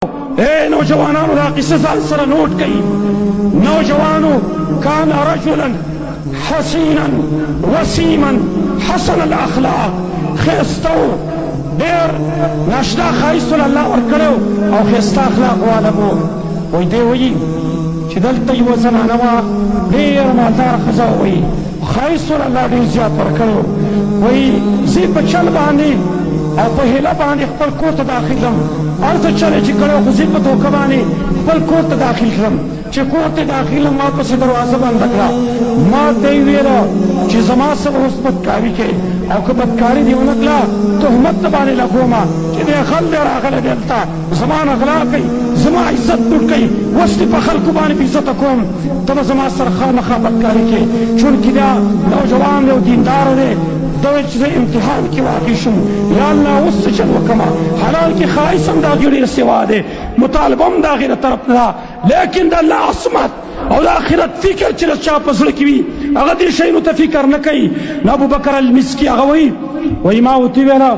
اے نوجوانانو دا قصه ځان سره نوٹ کړئ. نوجوانو کان رجلا حسینا وسیما حسن الاخلاق، ښایسته و، ډېر ناشنا ښایست الله ورکړی او ښایسته اخلاق والا و. وایي دی وایي چې دلته یوه زنانه وه، ډېره مالداره ښځه وه، وایي ښایست الله ډېر زیات ورکړی و. وایي زه په چل باندې او په هیله باندې خپل کور ته داخل شم. هر څه چل یې چې کړی خو زه په دوکه باندې خپل کور ته داخل شم. چې کور ته داخل شم ما پسې دروازه بنده کړه. ما ته یې ویله چې زما سره اوس بدکاري کوي او که بدکاري دې ونه کړه تهمت د باندې لګومه چې دی غل دی راغلی دلته زما نه غلا کوي، زما عزت لوټ کوي، اوس دې په خلکو باندې بې عزته کوم، ته به زما سره خامخا بدکاري کوي. چونکې دا نوجوان دی او دینداره دی. دا ویل چې زه امتحان کې واقع شم، یا الله اوس څه چل وکړمه. حلال کې ښایست هم د هغې ډېر سوا دی، مطالبه هم د هغې د طرف نه ده، لیکن د الله عصمت او د آخرت فکر چې د چا په زړه کې وي هغه دې شیانو ته فکر نه کوي. نو ابوبکر المسکي هغه وایي ما ورته وویله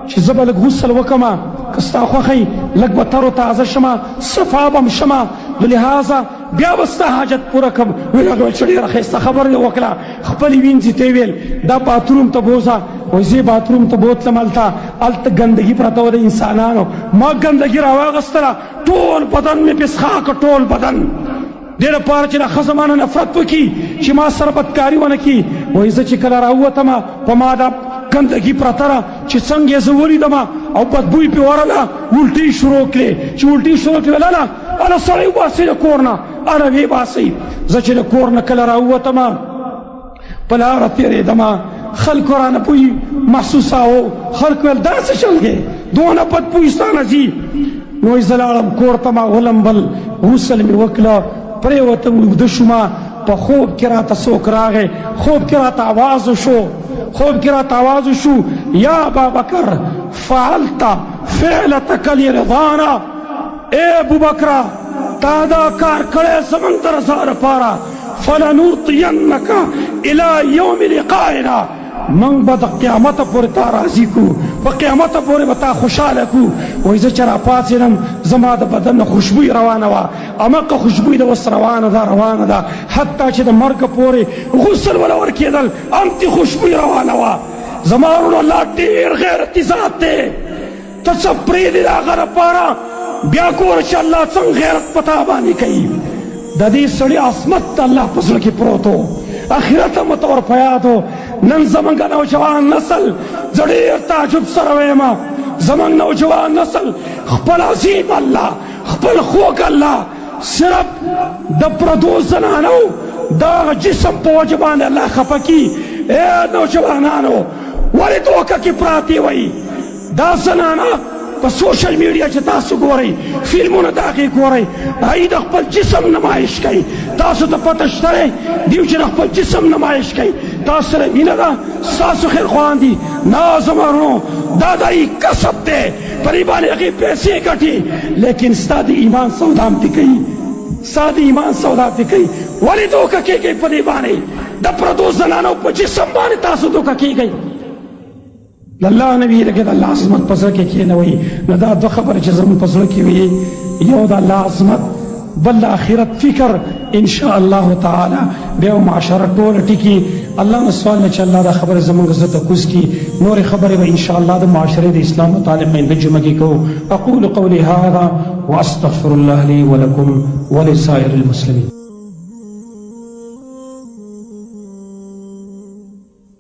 چې زه به لږ غسل وکړمه، که ستا خوښه وي لږ به تر و تازه شمه، صفا به م شمه، نو لهذا بیا به ستا حاجت پوره کړم. ویل هغه ویل چې ډېره ښایسته خبره یې وکړه. خپلې وینځې ته یې ویل دا باتروم ته بوځه. وایي زه باتروم ته بوتلم، هلته ګندګي پرته وه د انسانانو. ما ګندګي راواغېستله، ټول بدن مې پسخا کړ، ټول بدن دې لپاره چې دا ښځه مانه نفرت وکړي چې ما سره بدکاري ونه کړي. وایي زه چې کله راووتم په ما دا ګندګي پرته ده چې څنګه یې زه ولیدم او بدبو یې پرې ورله، الټۍ شروع کړې. چې الټۍ شروع کړې ویل اله سړی وباسئ د کور نه، اله ویې باسئ. زه چې د کور نه کله راووتم په لاره تېرېدم، خلکو رانه بوی محسوساوه. خلکو ویل دا څه چل دی، دونه بدبوی ستا نه ځي. نو یې زه لاړم کور ته، ما ولمبل، غسل مې وکړه، پرېوتم، اوږده شومه. په خوب کې راته څوک راغی، خوب کې راته آواز وشو، خوب کې راته آواز وشو یا ابابکر فعلت فعلتک لرضانا، اے ابوبکره تا دا کار کړی زموږ د رضا لپاره، فلنرضینک الی یوم لقائنا، موږ به د قیامته پورې تا راضي کړو، په قیامته پورې به تا خوشحاله کړو. وایي زه چې راپاڅېدم زما د بدن نه خوشبوی روانه وه، هماغه خوشبوی د اوس روانه ده، حتی چې د مرګه پورې غسل وله ورکېدل همدې خوشبوی روانه وه. زما وروڼو الله ډېر غیرتي ذات دی، ته څه پرېږدې د هغه لپاره بیا ګوره چې الله څنګه غیرت په تا باندې کوي. د دې سړي عصمت د الله په زړه کې پروت و، اخرت هم ورته ور په یاد و. نن زمونږ نوجوان نسل زه ډېر تعجب سره ویم، زمونږ نوجوان نسل خپل عظیم الله، خپل خوږ الله صرف د پردو زنانو د هغه جسم په وجه باندې الله خفه کي. ای نوجوانانو ولې دوکه کې پراتې وئ؟ دا زنانه په سوشل میډیا چې تاسو ګورئ، فلمونه د هغې ګورئ، هغوی د خپل جسم نمایش کوي. تاسو ته پته شته دی دوی چې د خپل جسم نمایش کوي، تاسو سره مینه ده، ستاسو خیرخواهان دي. نه زما وروڼو دا د هغوی کسب دی، په دې باندې هغې پیسې ګټي، لیکن ستا د ایمان سودا هم دې کوي، ستا د ایمان سودا دې کوي. ولې دوکه کېږئ په دې باندې؟ د پردو زنانو په جسم باندې تاسو دوکه کېږئ. د الله نه ویرېږئ، د الله عظمت په زړه کې کښېنوئ. نو دا دوه خبرې چې زموږ په زړه کې وي، یو د الله عظمت، بل د آخرت فکر، انشاء الله تعالی بیا معاشره ټوله ټیکي. الله نه سوال نه چې الله دا خبرې زموږ زړه ته کوز کړي. نورې خبرې به انشاء الله د معاشرې د اسلام متعلق آینده جمعه کې کوو. اقول قولي هذا واستغفر الله لي ولكم ولسائر المسلمين.